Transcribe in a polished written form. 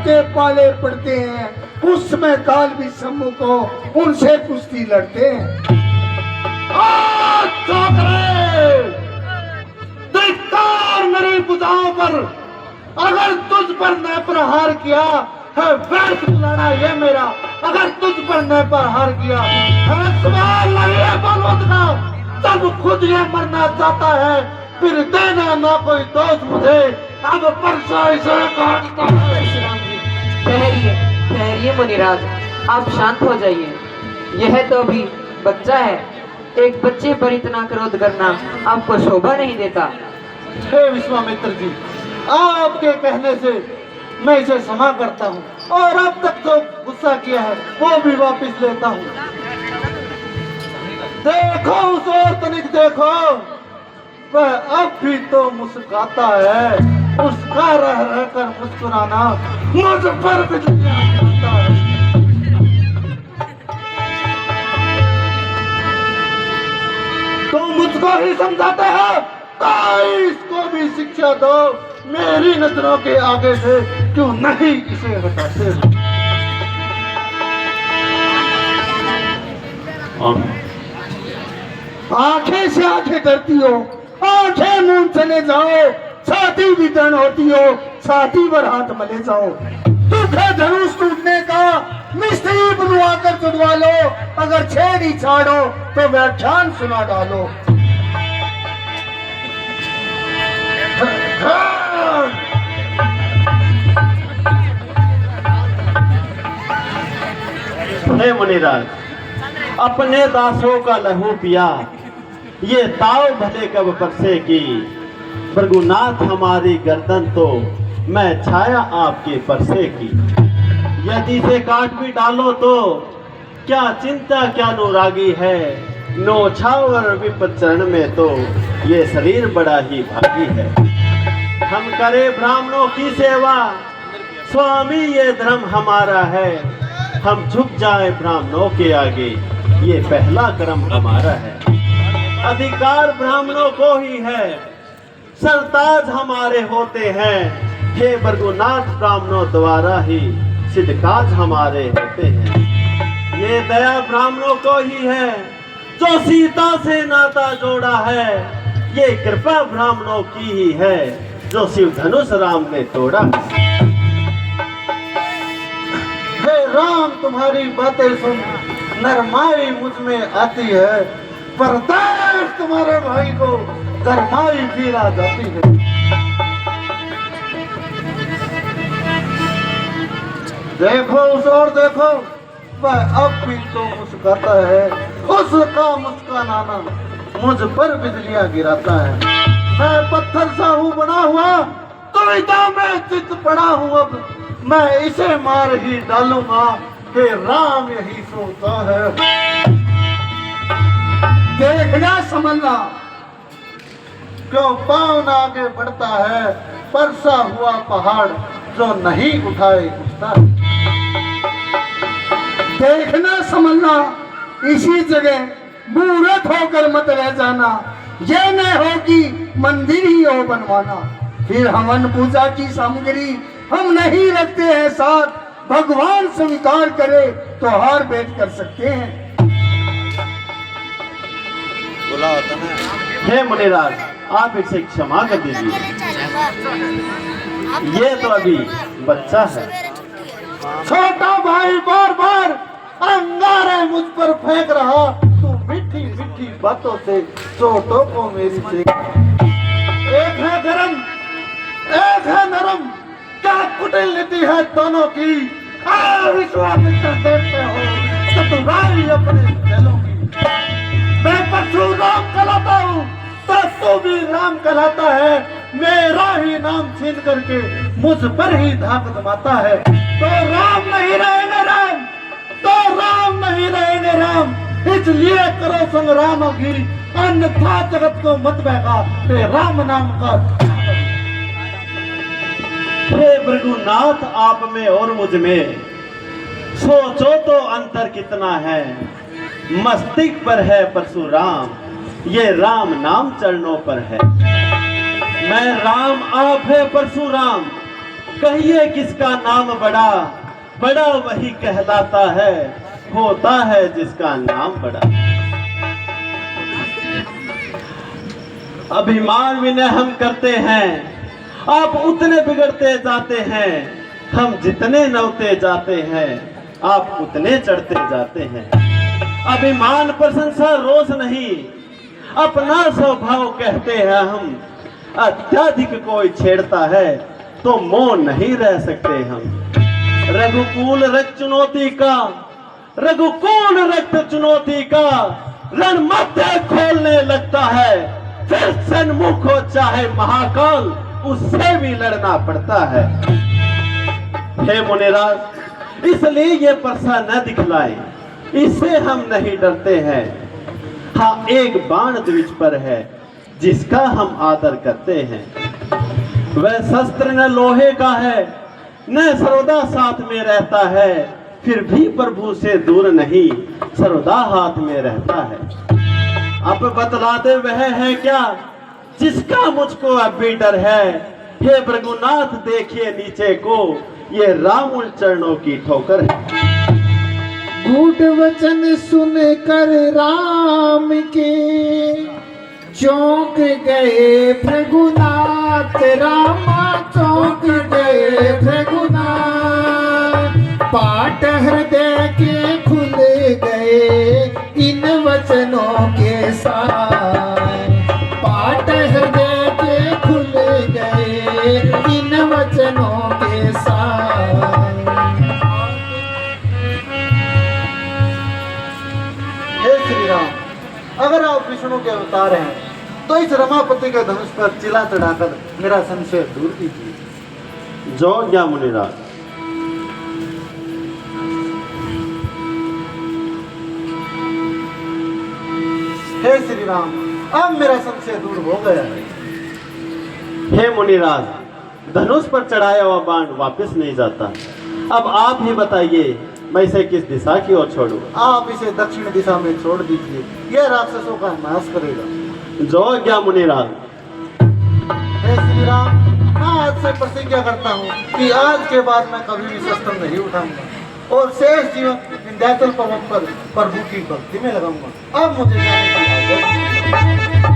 के पाले पड़ते हैं, उसमें काल भी सम्मुख हो, उनसे कुश्ती लड़ते हैं। मेरी बुदाओं पर, अगर तुझ पर न प्रहार किया है व्यर्थ लड़ा ये मेरा, अगर तुझ पर न प्रहार किया है सवाल नहीं है बलवंत का, तब खुद ये मरना चाहता है, फिर देना ना कोई दोस्त मुझे, अब परसा इसे काटता है। ठहरिए ठहरिए मुनिराज, आप शांत हो जाइए। यह तो अभी बच्चा है, एक बच्चे पर इतना क्रोध करना आपको शोभा नहीं देता। हे विश्वामित्र जी, आपके कहने से मैं इसे क्षमा करता हूँ, और अब तक जो गुस्सा किया है वो भी वापस लेता हूँ। देखो उस और तनिक देखो, वह अब भी तो मुस्कुराता है, उसका रह रहकर मुस्कुराना मुझ पर बिजलियां गिराता है। तुम मुझको ही समझाते हो, तो इसको भी शिक्षा दो, मेरी नजरों के आगे से क्यों नहीं इसे हटाते हो। आंखें से आंखें डरती हो, आंखें मुंह चले जाओ, छाती भी दर्द होती हो, छाती पर हाथ मले जाओ। दुख है धनुष टूटने का, मिस्त्री बुलवा कर चुड़वा लो, अगर छेड़ ही छाड़ो तो व्याख्यान सुना डालो। हे मुनिराज, अपने दासों का लहू पिया, ये ताव भले कब परसे की, भृगुनाथ हमारी गर्दन तो मैं छाया आपके परसे की। यदि से काट भी डालो तो क्या चिंता क्या अनुरागी है, नौछावर विपद चरण में तो ये शरीर बड़ा ही भागी है। हम करे ब्राह्मणों की सेवा, स्वामी ये धर्म हमारा है, हम झुक जाए ब्राह्मणों के आगे, ये पहला कर्म हमारा है। अधिकार ब्राह्मणों को ही है, सरताज हमारे होते हैं, हे भृगुनाथ ब्राह्मणों द्वारा ही सिद्ध काज हमारे होते हैं। ये दया ब्राह्मणों को ही है, जो सीता से नाता जोड़ा है, ये कृपा ब्राह्मणों की ही है, जो शिव धनुष राम ने तोड़ा। हे राम, तुम्हारी बातें सुन नरमाई मुझ में आती है, पर देख तुम्हारे भाई को गरमाई फिर आ जाती है। देखो उस और देखो, वह अब भी तो मुस्कुराता है, उसका मुस्कुराना मुझ पर बिजलियां गिराता है। मैं पत्थर सा हूँ बना हुआ, दुविधा में चित पड़ा हूँ, अब मैं इसे मार ही डालूंगा, हे राम यही सोचता है। देखना समझना, क्यों पाँव न आगे बढ़ता है, परसा हुआ पहाड़ जो नहीं उठाए उठता है। देखना समझना, इसी जगह मूर्ख होकर मत रह जाना, ये न हो कि मंदिर ही हो बनवाना। फिर हवन पूजा की सामग्री हम नहीं रखते हैं साथ, भगवान स्वीकार करे तो हार भेंट कर सकते हैं। बोला होता ना। हे मुनिराज, आप इसे क्षमा कर दीजिए, ये तो अभी बच्चा है। छोटा भाई बार बार अंगारे मुझ पर फेंक रहा, तू मीठी मीठी बातों से चोटों को मेरी से। एक है गरम, एक है नरम, क्या कुटिलती है दोनों की। विश्वामित्र देखते हो चतुराई अपने चेलों की। मैं परशुराम कहलाता हूँ तो तू भी राम कहलाता है, मेरा ही नाम छीन करके मुझ पर ही धाक जमाता है। तो राम नहीं रहेंगे राम, तो राम नहीं रहेंगे राम, इसलिए करो संग्राम गिरी, अन्यथा जगत को मत बहका, ते राम नाम का। हे भृगुनाथ, आप में और मुझ में सोचो तो अंतर कितना है। मस्तिष्क पर है परशुराम, ये राम नाम चरणों पर है। मैं राम, आप है परशुराम, कहिए किसका नाम बड़ा, बड़ा वही कहलाता है, होता है जिसका नाम बड़ा। अभिमान विनय हम करते हैं, आप उतने बिगड़ते जाते हैं, हम जितने नौते जाते हैं, आप उतने चढ़ते जाते हैं। अभिमान प्रशंसा रोष नहीं, अपना स्वभाव कहते हैं हम, अत्यधिक कोई छेड़ता है तो मौन नहीं रह सकते हम। रघुकुल रक्त चुनौती का, रघुकुल रक्त चुनौती का रण मध्य खोलने लगता है, फिर सन्मुख हो चाहे महाकाल, उससे भी लड़ना पड़ता है। हे मुनिराज, इसलिए ये परसा न दिखलाए, इससे हम नहीं डरते हैं। हाँ, एक बाण द्विज पर है जिसका हम आदर करते हैं। वह शस्त्र न लोहे का है, न सर्वदा साथ में रहता है, फिर भी प्रभु से दूर नहीं, सर्वदा हाथ में रहता है। अब बतला दे वह है क्या जिसका मुझको अब भी डर है। हे भृगुनाथ देखिए नीचे को, ये रामुल चरणों की ठोकर है। गूढ़ वचन सुन कर राम के चौंक गए भृगुनाथ, रामा चौंक गए भृगुनाथ। पाट हृदय के खुल गए इन वचनों के साथ, पाट हृदय के खुल गए इन वचनों के साथ। हे श्री राम, अगर आप विष्णु के अवतार हैं तो इस रमापति के धनुष पर चिला चढ़ाकर मेरा संशय दूर कीजिए। जो क्या मुनिराज। हे श्री राम, अब मेरा संशय दूर हो गया है। हे मुनिराज, धनुष पर चढ़ाया हुआ बाण वापस नहीं जाता। अब आप ही बताइए, मैं इसे किस दिशा की ओर छोड़ूं? आप इसे दक्षिण दिशा में छोड़ दीजिए, यह राक्षसों का नाश करेगा। जो क्या मुनिराज। हे श्री राम, मैं आज से प्रतिज्ञा करता हूँ कि आज के बाद मैं कभी भी शस्त्र नहीं उठाऊंगा और शेष जीवन विंध्याचल पर्वत पर प्रभु की भक्ति में लगाऊंगा। अब मुझे जाने की आज्ञा दीजिए।